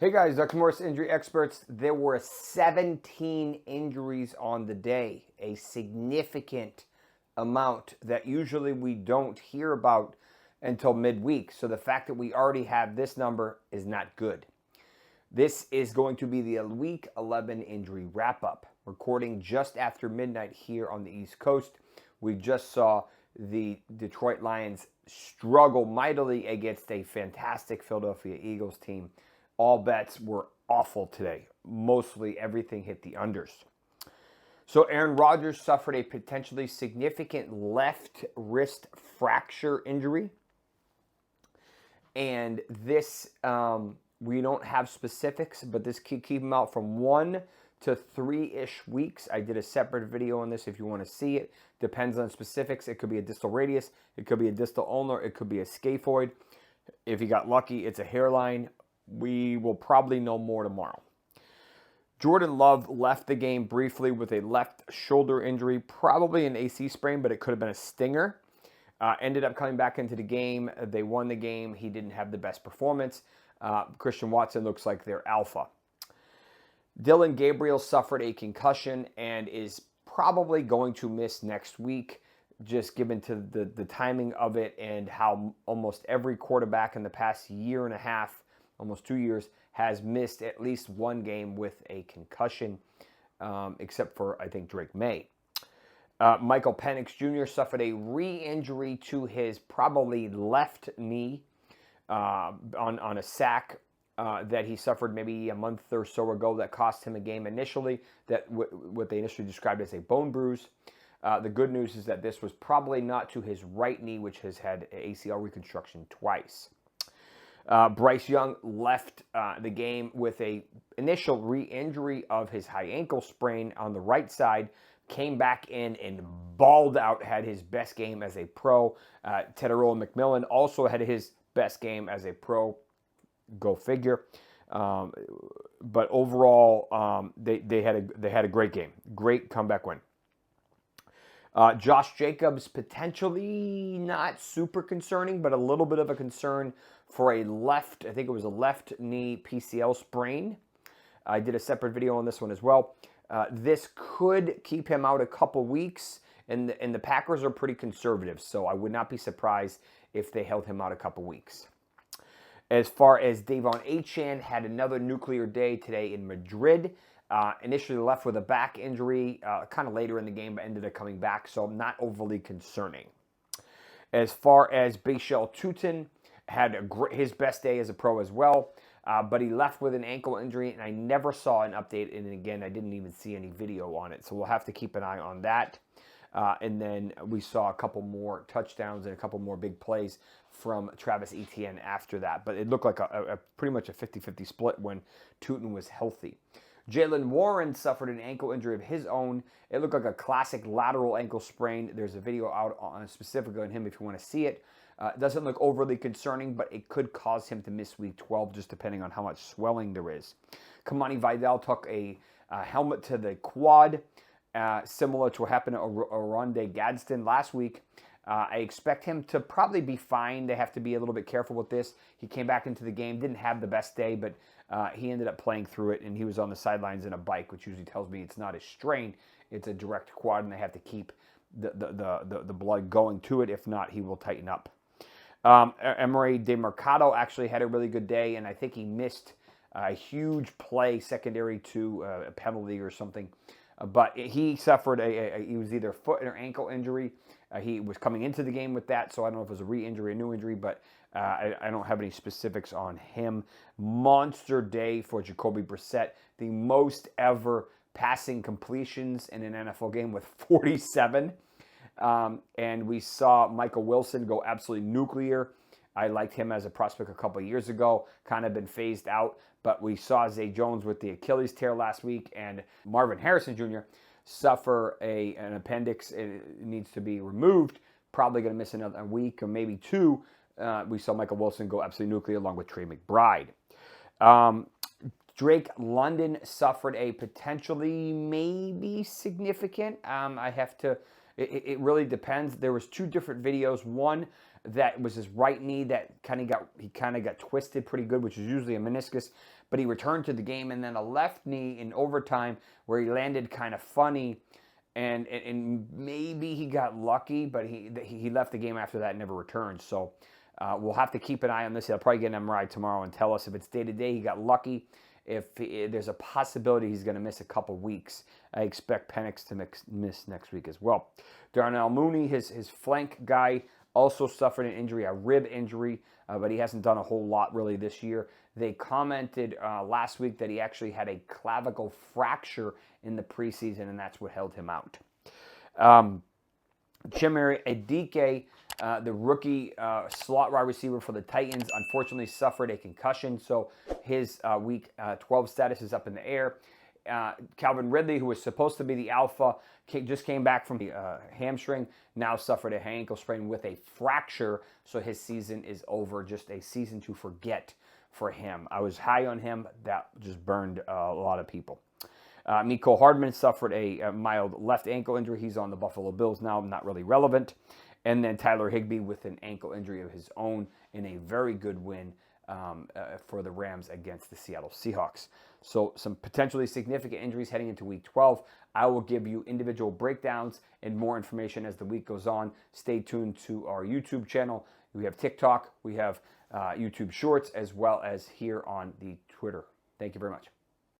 Hey guys, Dr. Morse, Injury Experts. There were 17 injuries on the day, a significant amount that usually we don't hear about until midweek. So the fact that we already have this number is not good. This is going to be the Week 11 injury wrap-up, recording just after midnight here on the East Coast. We just saw the Detroit Lions struggle mightily against a fantastic Philadelphia Eagles team. All bets were awful today. Mostly everything hit the unders. So Aaron Rodgers suffered a potentially significant left wrist fracture injury. And this, we don't have specifics, but this could keep him out from 1 to 3-ish weeks. I did a separate video on this if you want to see it. Depends on specifics. It could be a distal radius. It could be a distal ulnar. It could be a scaphoid. If you got lucky, it's a hairline. We will probably know more tomorrow. Jordan Love left the game briefly with a left shoulder injury, probably an AC sprain, but it could have been a stinger. Ended up coming back into the game. They won the game. He didn't have the best performance. Christian Watson looks like their alpha. Dillon Gabriel suffered a concussion and is probably going to miss next week, just given to the timing of it and how almost every quarterback in the past year and a half, almost 2 years, has missed at least one game with a concussion, except for, I think, Drake May. Michael Penix Jr. suffered a re-injury to his probably left knee on a sack that he suffered maybe a month or so ago that cost him a game initially, that what they initially described as a bone bruise. The good news is that this was probably not to his right knee, which has had ACL reconstruction twice. Bryce Young left the game with a initial re-injury of his high ankle sprain on the right side, came back in and balled out, had his best game as a pro. Teteroa McMillan also had his best game as a pro. Go figure. But overall, they had a great game. Great comeback win. Josh Jacobs, potentially not super concerning, but a little bit of a concern for a left, I think it was a left knee PCL sprain. I did a separate video on this one as well. This could keep him out a couple weeks, and the Packers are pretty conservative, so I would not be surprised if they held him out a couple weeks. As far as Devon Achane, had another nuclear day today in Madrid. Initially left with a back injury kind of later in the game, but ended up coming back, so not overly concerning. As far as Bhayshul Tuten, had his best day as a pro as well, but he left with an ankle injury, and I never saw an update, and again, I didn't even see any video on it, so we'll have to keep an eye on that. And then we saw a couple more touchdowns and a couple more big plays from Travis Etienne after that, but it looked like a pretty much a 50-50 split when Tuten was healthy. Jaylen Warren suffered an ankle injury of his own. It looked like a classic lateral ankle sprain. There's a video out specifically on him if you want to see it. It doesn't look overly concerning, but it could cause him to miss Week 12, just depending on how much swelling there is. Kimani Vidal took a helmet to the quad, similar to what happened to Oronde Gadsden last week. I expect him to probably be fine. They have to be a little bit careful with this. He came back into the game, didn't have the best day, but he ended up playing through it, and he was on the sidelines in a bike, which usually tells me it's not a strain. It's a direct quad, and they have to keep the blood going to it. If not, he will tighten up. Emari Demercado actually had a really good day, and I think he missed a huge play secondary to a penalty or something. But he suffered he was either foot or ankle injury. He was coming into the game with that, so I don't know if it was a re-injury, a new injury, but I don't have any specifics on him. Monster day for Jacoby Brissett, the most ever passing completions in an NFL game with 47. And we saw Michael Wilson go absolutely nuclear. I liked him as a prospect a couple of years ago, kind of been phased out. But we saw Zay Jones with the Achilles tear last week, and Marvin Harrison Jr. suffer an appendix. It needs to be removed. Probably going to miss another week or maybe two. We saw Michael Wilson go absolutely nuclear along with Trey McBride. Drake London suffered a potentially maybe significant. It really depends. There was two different videos. One that was his right knee that he kind of got twisted pretty good, which is usually a meniscus. but he returned to the game, and then a left knee in overtime where he landed kind of funny, and maybe he got lucky, but he left the game after that and never returned. So we'll have to keep an eye on this. He'll probably get an MRI tomorrow and tell us if it's day-to-day, he got lucky. If there's a possibility he's going to miss a couple weeks, I expect Penix to miss next week as well. Darnell Mooney, his flank guy, also suffered an injury, a rib injury, but he hasn't done a whole lot really this year. They commented last week that he actually had a clavicle fracture in the preseason, and that's what held him out. Chimere Dike, the rookie slot wide receiver for the Titans, unfortunately suffered a concussion, so his Week 12 status is up in the air. Calvin Ridley, who was supposed to be the alpha, just came back from the hamstring, now suffered a ankle sprain with a fracture, so his season is over, just a season to forget for him. I was high on him. That just burned a lot of people. Mecole Hardman suffered a mild left ankle injury. He's on the Buffalo Bills now, not really relevant. And then Tyler Higbee with an ankle injury of his own in a very good win for the Rams against the Seattle Seahawks. So some potentially significant injuries heading into Week 12. I will give you individual breakdowns and more information as the week goes on. Stay tuned to our YouTube channel. We have TikTok. We have YouTube Shorts, as well as here on the Twitter. Thank you very much.